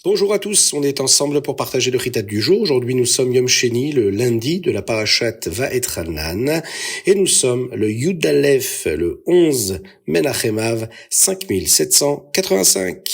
Bonjour à tous, on est ensemble pour partager le Chitat du jour. Aujourd'hui nous sommes Yom Sheni, le lundi de la parashat Va'etchanan, et nous sommes le Yud Aleph, le 11 Menachem Av, 5785.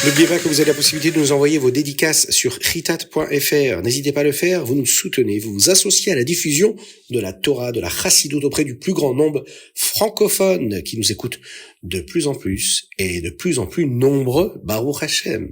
N'oubliez pas que vous avez la possibilité de nous envoyer vos dédicaces sur chitat.fr. N'hésitez pas à le faire, vous nous soutenez, vous vous associez à la diffusion de la Torah, de la Chassidoute auprès du plus grand nombre francophone qui nous écoute de plus en plus et de plus en plus nombreux. Baruch Hashem.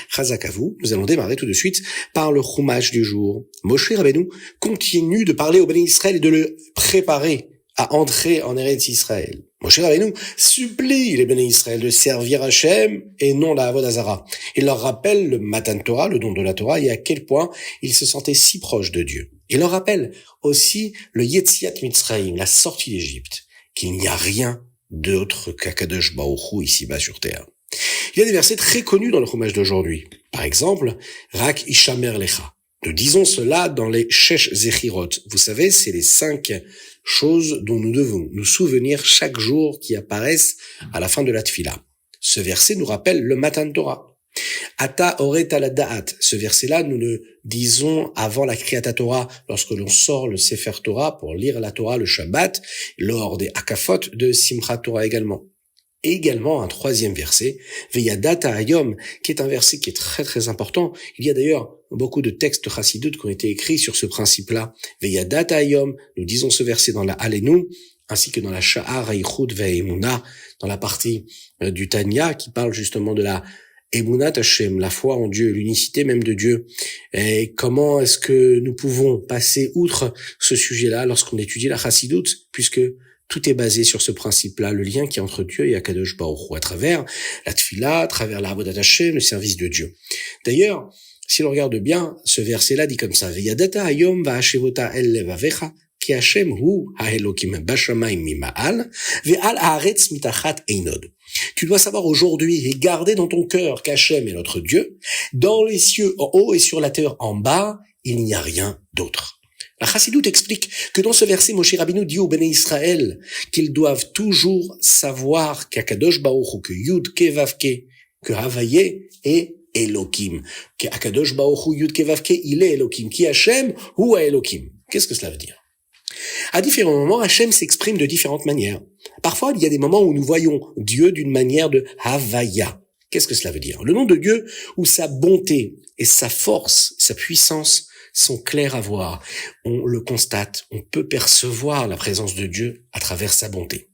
Chazak à vous. Nous allons démarrer tout de suite par le Chumash du jour. Moshe Rabbeinu continue de parler au Béné Israël et de le préparer à entrer en Eretz Israël. Moshe Rabbeinu supplie les Béné Israël de servir Hachem et non la Avodah Zara. Il leur rappelle le Matan Torah, le don de la Torah, et à quel point ils se sentaient si proches de Dieu. Il leur rappelle aussi le Yetziat Mitzrayim, la sortie d'Égypte, qu'il n'y a rien d'autre qu'Akadosh Baruch Hu ici-bas sur terre. Il y a des versets très connus dans le Chumash d'aujourd'hui. Par exemple, Rak Ishamer Lecha. Nous disons cela dans les Shesh Zechirot. Vous savez, c'est les 5 choses dont nous devons nous souvenir chaque jour qui apparaissent à la fin de la Tfila. Ce verset nous rappelle le Matan Torah. Ata oret ala da'at. Ce verset-là, nous le disons avant la Kriyat Torah, lorsque l'on sort le Sefer Torah pour lire la Torah le Shabbat, lors des Akafot de Simchat Torah également. Et également un troisième verset, Veyadata Hayom, qui est un verset qui est très très important. Il y a d'ailleurs beaucoup de textes chassidut qui ont été écrits sur ce principe-là. Veyadata Hayom, nous disons ce verset dans la Alenu, ainsi que dans la Sha'ar Hayichud Ve'emuna, dans la partie du Tanya qui parle justement de la Emunat Hashem, la foi en Dieu, l'unicité même de Dieu. Et comment est-ce que nous pouvons passer outre ce sujet-là lorsqu'on étudie la chassidut, puisque tout est basé sur ce principe-là, le lien qui est entre Dieu et Akadosh Baruch Hu, à travers la Tfila, à travers la Avodat Hashem, le service de Dieu. D'ailleurs, si l'on regarde bien, ce verset-là dit comme ça, Veyadata hayom va'ashevota el levavecha, ki Hashem hu ha'elokim bashamayim mima'al, ve'al haaretz mitachat einod. Tu dois savoir aujourd'hui et garder dans ton cœur qu'Hashem est notre Dieu. Dans les cieux en haut et sur la terre en bas, il n'y a rien d'autre. La Chassidoute explique que dans ce verset, Moshe Rabbeinu dit aux Béné Israël qu'ils doivent toujours savoir qu'Akadosh Baruch Hu, que Yud Ke Vav Ke, que Havaye est Elokim, qu'Akadosh Baruch Hu Yud Ke Vav Ke, il est Elokim, qui Hashem ou Elokim. Qu'est-ce que cela veut dire? À différents moments, Hashem s'exprime de différentes manières. Parfois, il y a des moments où nous voyons Dieu d'une manière de Havaya. Qu'est-ce que cela veut dire? Le nom de Dieu où sa bonté et sa force, sa puissance sont clairs à voir. On le constate, on peut percevoir la présence de Dieu à travers sa bonté.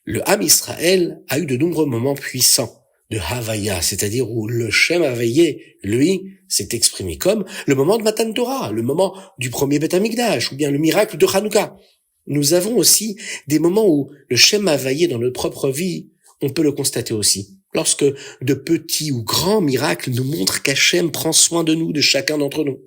Le Ham Israël a eu de nombreux moments puissants de Havaya, c'est-à-dire où le Shem Havayé, lui, s'est exprimé comme le moment de Matan Torah, le moment du premier Beth Amikdash, ou bien le miracle de Hanouka. Nous avons aussi des moments où le Shem Havayé dans notre propre vie, on peut le constater aussi. Lorsque de petits ou grands miracles nous montrent qu'Hachem prend soin de nous, de chacun d'entre nous.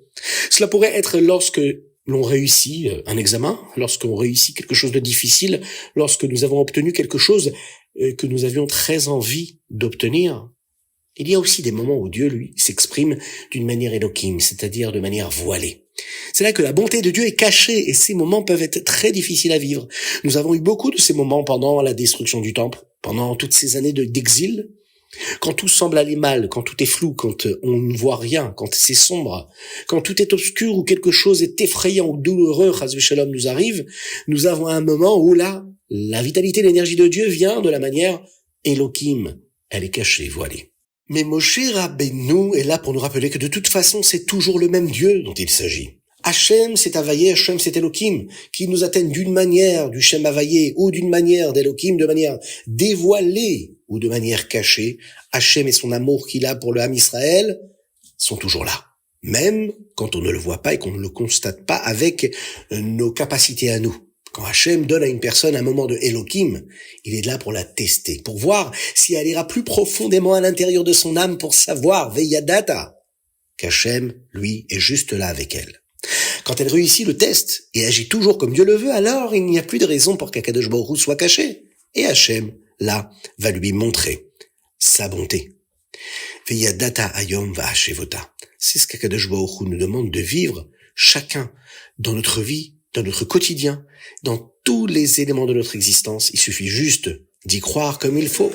Cela pourrait être lorsque l'on réussit un examen, lorsqu'on réussit quelque chose de difficile, lorsque nous avons obtenu quelque chose que nous avions très envie d'obtenir. Il y a aussi des moments où Dieu, lui, s'exprime d'une manière Elohim, c'est-à-dire de manière voilée. C'est là que la bonté de Dieu est cachée et ces moments peuvent être très difficiles à vivre. Nous avons eu beaucoup de ces moments pendant la destruction du temple, pendant toutes ces années d'exil, quand tout semble aller mal, quand tout est flou, quand on ne voit rien, quand c'est sombre, quand tout est obscur ou quelque chose est effrayant ou douloureux, Chas v'Shalom nous arrive, nous avons un moment où là, la vitalité, l'énergie de Dieu vient de la manière Elohim. Elle est cachée, voilée. Mais Moshe Rabbeinu est là pour nous rappeler que de toute façon, c'est toujours le même Dieu dont il s'agit. Hachem, c'est Havayé, Hachem, c'est Elohim, qui nous atteignent d'une manière du Shem Havayé ou d'une manière d'Elohim, de manière dévoilée ou de manière cachée. Hachem et son amour qu'il a pour le Ham Israël sont toujours là. Même quand on ne le voit pas et qu'on ne le constate pas avec nos capacités à nous. Quand Hachem donne à une personne un moment de Elohim, il est là pour la tester, pour voir si elle ira plus profondément à l'intérieur de son âme pour savoir, Veyadata, qu'Hachem, lui, est juste là avec elle. Quand elle réussit le test et agit toujours comme Dieu le veut, alors il n'y a plus de raison pour qu'Akadosh Baruch Hu soit caché. Et Hachem, là, va lui montrer sa bonté. Veyadata ayom va'ashevota. C'est ce qu'Akadosh Baruch Hu nous demande de vivre chacun dans notre vie, dans notre quotidien, dans tous les éléments de notre existence. Il suffit juste d'y croire comme il faut.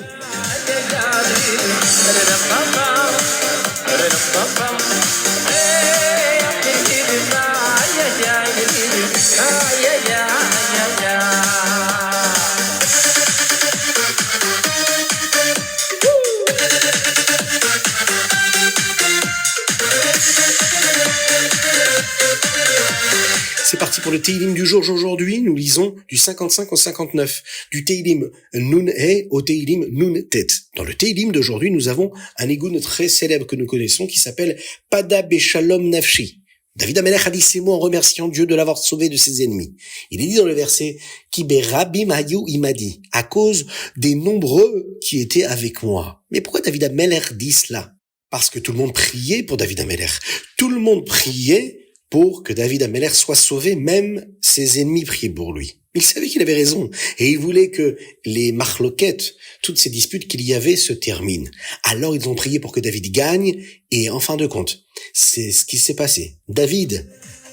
C'est parti pour le Teilim du jour. Aujourd'hui, nous lisons du 55 au 59, du Teilim Nun-He au Teilim Nun-Tet. Dans le Teilim d'aujourd'hui, nous avons un égoun très célèbre que nous connaissons qui s'appelle Pada Beshalom Nafshi. David Amelech a dit ces mots en remerciant Dieu de l'avoir sauvé de ses ennemis. Il est dit dans le verset Ki berabim hayu imadi, à cause des nombreux qui étaient avec moi. Mais pourquoi David Amelech dit cela? Parce que tout le monde priait pour David Amelech. Tout le monde priait pour que David Amelech soit sauvé, même ses ennemis priaient pour lui. Il savait qu'il avait raison, et il voulait que les marloquettes, toutes ces disputes qu'il y avait, se terminent. Alors ils ont prié pour que David gagne, et en fin de compte, c'est ce qui s'est passé. David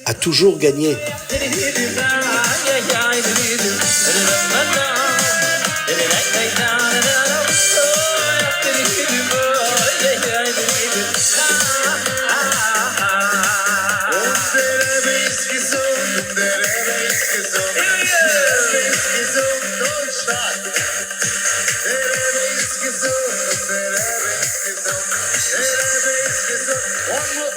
a toujours gagné.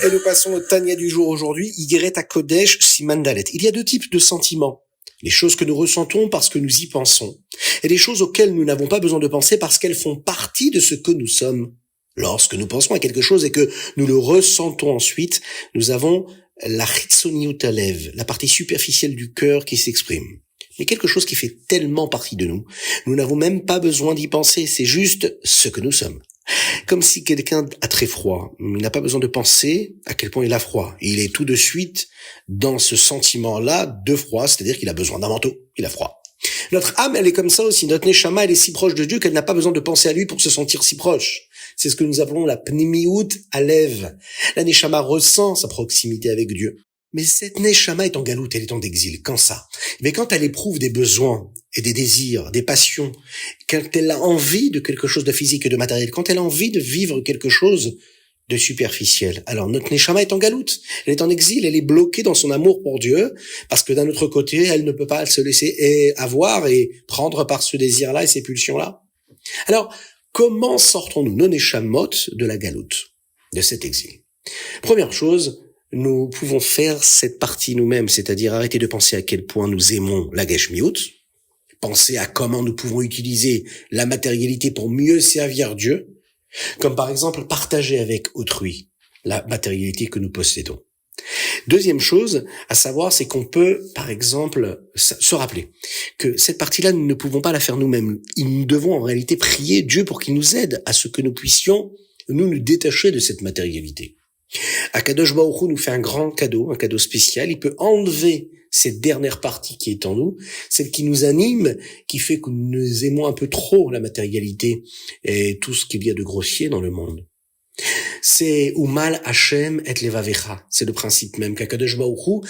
Et nous passons au Tanya du jour aujourd'hui, Igeret HaKodesh Siman Dalet. Il y a deux types de sentiments. Les choses que nous ressentons parce que nous y pensons. Et les choses auxquelles nous n'avons pas besoin de penser parce qu'elles font partie de ce que nous sommes. Lorsque nous pensons à quelque chose et que nous le ressentons ensuite, nous avons la Chitzoniut Alev, la partie superficielle du cœur qui s'exprime. Mais quelque chose qui fait tellement partie de nous, nous n'avons même pas besoin d'y penser, c'est juste ce que nous sommes. Comme si quelqu'un a très froid, il n'a pas besoin de penser à quel point il a froid. Et il est tout de suite dans ce sentiment-là de froid, c'est-à-dire qu'il a besoin d'un manteau, il a froid. Notre âme, elle est comme ça aussi. Notre neshama, elle est si proche de Dieu qu'elle n'a pas besoin de penser à lui pour se sentir si proche. C'est ce que nous appelons la pnimiut alev. La neshama ressent sa proximité avec Dieu. Mais cette neshama est en galoute, elle est en exil. Quand ça? Mais quand elle éprouve des besoins et des désirs, des passions, quand elle a envie de quelque chose de physique et de matériel, quand elle a envie de vivre quelque chose de superficiel, alors notre neshama est en galoute. Elle est en exil, elle est bloquée dans son amour pour Dieu, parce que d'un autre côté, elle ne peut pas se laisser avoir et prendre par ce désir-là et ces pulsions-là. Alors, comment sortons-nous, nos neshamot, de la galoute, de cet exil? Première chose, nous pouvons faire cette partie nous-mêmes, c'est-à-dire arrêter de penser à quel point nous aimons la Geshmiut, penser à comment nous pouvons utiliser la matérialité pour mieux servir Dieu, comme par exemple partager avec autrui la matérialité que nous possédons. Deuxième chose à savoir, c'est qu'on peut, par exemple, se rappeler que cette partie-là, nous ne pouvons pas la faire nous-mêmes. Nous devons en réalité prier Dieu pour qu'il nous aide à ce que nous puissions nous détacher de cette matérialité. Akadosh Baruch Hu nous fait un grand cadeau, un cadeau spécial. Il peut enlever cette dernière partie qui est en nous, celle qui nous anime, qui fait que nous aimons un peu trop la matérialité et tout ce qu'il y a de grossier dans le monde. C'est Umal Hashem et Levavecha. C'est le principe même qu'Akadosh Baruch Hu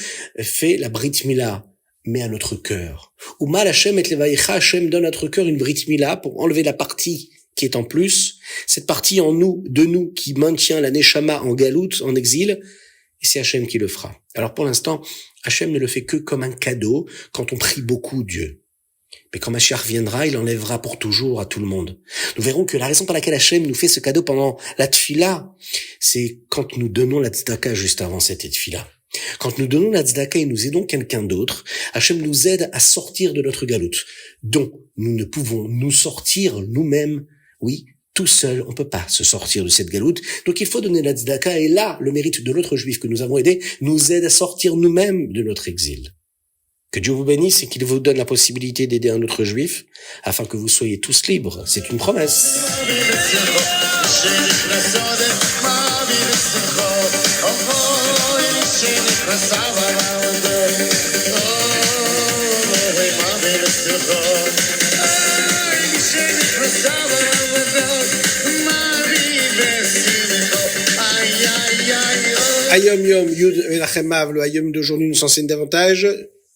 fait la Brit Mila, mais à notre cœur. Umal Hashem et Levavecha, Hashem donne à notre cœur une Brit Mila pour enlever la partie qui est en plus, cette partie en nous, de nous, qui maintient la Neshama en galoute, en exil, et c'est Hachem qui le fera. Alors pour l'instant, Hachem ne le fait que comme un cadeau quand on prie beaucoup Dieu. Mais quand Mashiach viendra, il enlèvera pour toujours à tout le monde. Nous verrons que la raison pour laquelle Hachem nous fait ce cadeau pendant la tfila, c'est quand nous donnons la tzedaka juste avant cette tfila. Quand nous donnons la tzedaka et nous aidons quelqu'un d'autre, Hachem nous aide à sortir de notre galoute, dont nous ne pouvons nous sortir nous-mêmes. Oui, tout seul, on peut pas se sortir de cette galoute. Donc il faut donner la tzedaka, et là, le mérite de l'autre juif que nous avons aidé nous aide à sortir nous-mêmes de notre exil. Que Dieu vous bénisse et qu'il vous donne la possibilité d'aider un autre juif afin que vous soyez tous libres. C'est une promesse. Hayom Yom Yud Menachem Av, le Hayom d'aujourd'hui nous enseigne davantage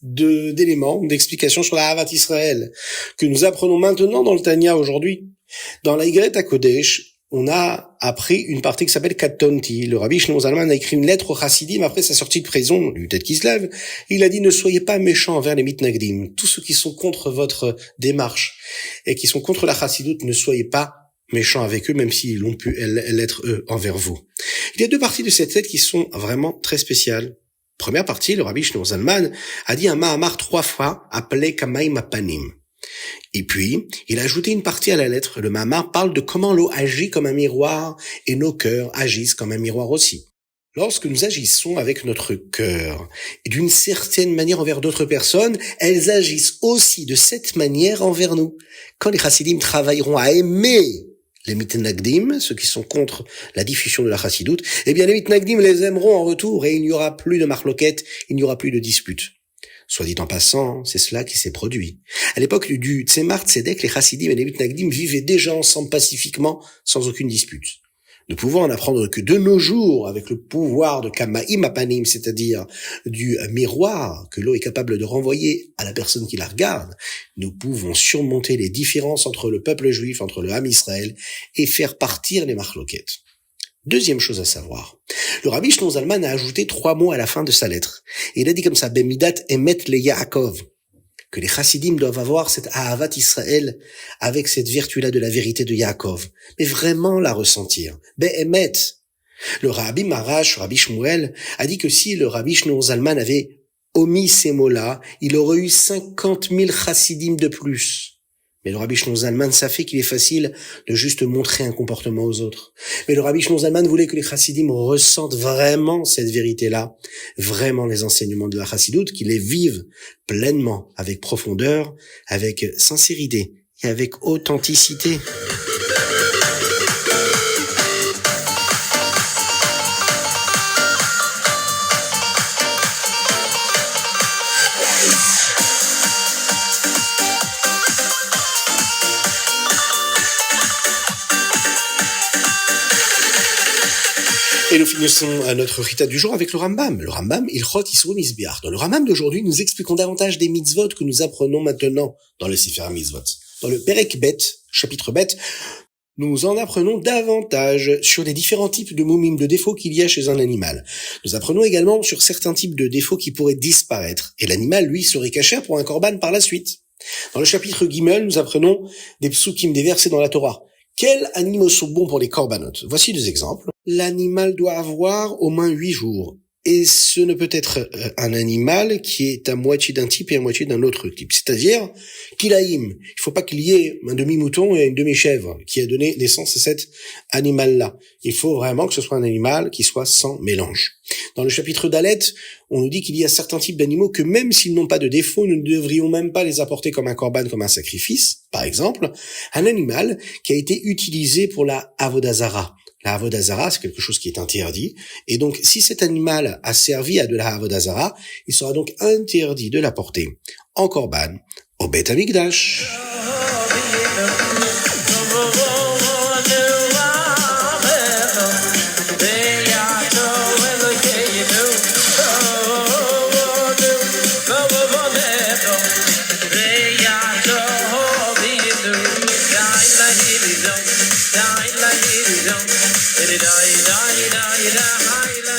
d'éléments, d'explications sur la Ahavat Israël, que nous apprenons maintenant dans le Tanya aujourd'hui. Dans la Y à Kodesh, on a appris une partie qui s'appelle Katonti. Le Rabbi Shlomo Zalman a écrit une lettre au Chassidim après sa sortie de prison, du tête qui se lève. Il a dit: ne soyez pas méchants envers les mitnagdim. Tous ceux qui sont contre votre démarche et qui sont contre la Chassidoute, ne soyez pas méchants avec eux, même s'ils ont pu l'être eux envers vous. Il y a deux parties de cette lettre qui sont vraiment très spéciales. Première partie, le Rabbi Shlomo Zalman a dit un Mahamar 3 fois, appelé Kamaim Apanim. Et puis, il a ajouté une partie à la lettre. Le Mahamar parle de comment l'eau agit comme un miroir et nos cœurs agissent comme un miroir aussi. Lorsque nous agissons avec notre cœur et d'une certaine manière envers d'autres personnes, elles agissent aussi de cette manière envers nous. Quand les chassidim travailleront à aimer les mitnagdim, ceux qui sont contre la diffusion de la chassidoute, eh bien les mitnagdim les aimeront en retour et il n'y aura plus de marloquettes, il n'y aura plus de disputes. Soit dit en passant, c'est cela qui s'est produit. À l'époque du Tzemar Tzedek, les chassidim et les mitnagdim vivaient déjà ensemble pacifiquement, sans aucune dispute. Nous pouvons en apprendre que de nos jours, avec le pouvoir de Kamaim Apanim, c'est-à-dire du miroir que l'eau est capable de renvoyer à la personne qui la regarde, nous pouvons surmonter les différences entre le peuple juif, entre le Ham Israël, et faire partir les marloquettes. Deuxième chose à savoir, le Rabbi Shlomo Zalman a ajouté 3 mots à la fin de sa lettre. Il a dit comme ça: Bemidat emet le Yaakov, que les chassidim doivent avoir cette Ahavat Israël avec cette vertu-là de la vérité de Yaakov, mais vraiment la ressentir. Be'emet. Le Rabbi Marash, Rabbi Shmuel, a dit que si le Rabbi Shlomo Zalman avait omis ces mots-là, il aurait eu 50 000 chassidim de plus. Mais le Rabbi Shlomo Zalman, ça fait qu'il est facile de juste montrer un comportement aux autres. Mais le Rabbi Shlomo Zalman voulait que les chassidim ressentent vraiment cette vérité-là, vraiment les enseignements de la chassidoute, qu'ils les vivent pleinement, avec profondeur, avec sincérité et avec authenticité. Et nous finissons notre Chita du jour avec le Rambam. Le Rambam, Ilchot Yisro Mizbeach. Dans le Rambam d'aujourd'hui, nous expliquons davantage des mitzvot que nous apprenons maintenant dans le Sefer Mitzvot. Dans le Perek Bet, chapitre Bet, nous en apprenons davantage sur les différents types de moumim, de défauts qu'il y a chez un animal. Nous apprenons également sur certains types de défauts qui pourraient disparaître. Et l'animal, lui, serait caché pour un korban par la suite. Dans le chapitre Gimel, nous apprenons des psukim, des versets dans la Torah. Quels animaux sont bons pour les korbanot? Voici 2 exemples. L'animal doit avoir au moins 8 jours. Et ce ne peut être un animal qui est à moitié d'un type et à moitié d'un autre type. C'est-à-dire, kilaïm. Il faut pas qu'il y ait un demi-mouton et une demi-chèvre qui a donné naissance à cet animal-là. Il faut vraiment que ce soit un animal qui soit sans mélange. Dans le chapitre d'Alet, on nous dit qu'il y a certains types d'animaux que même s'ils n'ont pas de défaut, nous ne devrions même pas les apporter comme un korban, comme un sacrifice. Par exemple, un animal qui a été utilisé pour la avodah zara. La avodah zara, c'est quelque chose qui est interdit. Et donc, si cet animal a servi à de la avodah zara, il sera donc interdit de l'apporter en korban au Beit Hamikdash.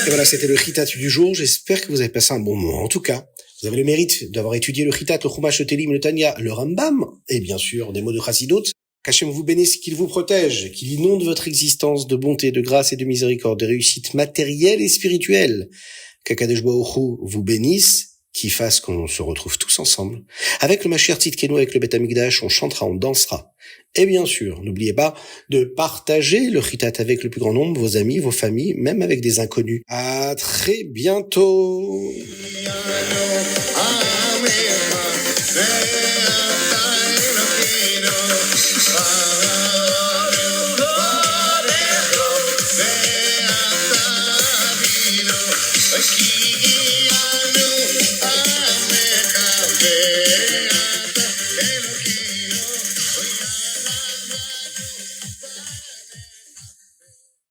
Et voilà, c'était le Chitat du jour. J'espère que vous avez passé un bon moment. En tout cas, vous avez le mérite d'avoir étudié le Chitat, le Chumash, le Télim, le Tanya, le Rambam, et bien sûr des mots de Chassidoute. Qu'Hachem vous bénisse, qu'il vous protège, qu'il inonde votre existence de bonté, de grâce et de miséricorde, de réussite matérielle et spirituelle. Qu'Akadosh Baruch Hu vous bénisse, qui fasse qu'on se retrouve tous ensemble. Avec le Mashiach Tzidkenu, avec le Beit Hamikdash, on chantera, on dansera. Et bien sûr, n'oubliez pas de partager le Chitat avec le plus grand nombre, vos amis, vos familles, même avec des inconnus. À très bientôt.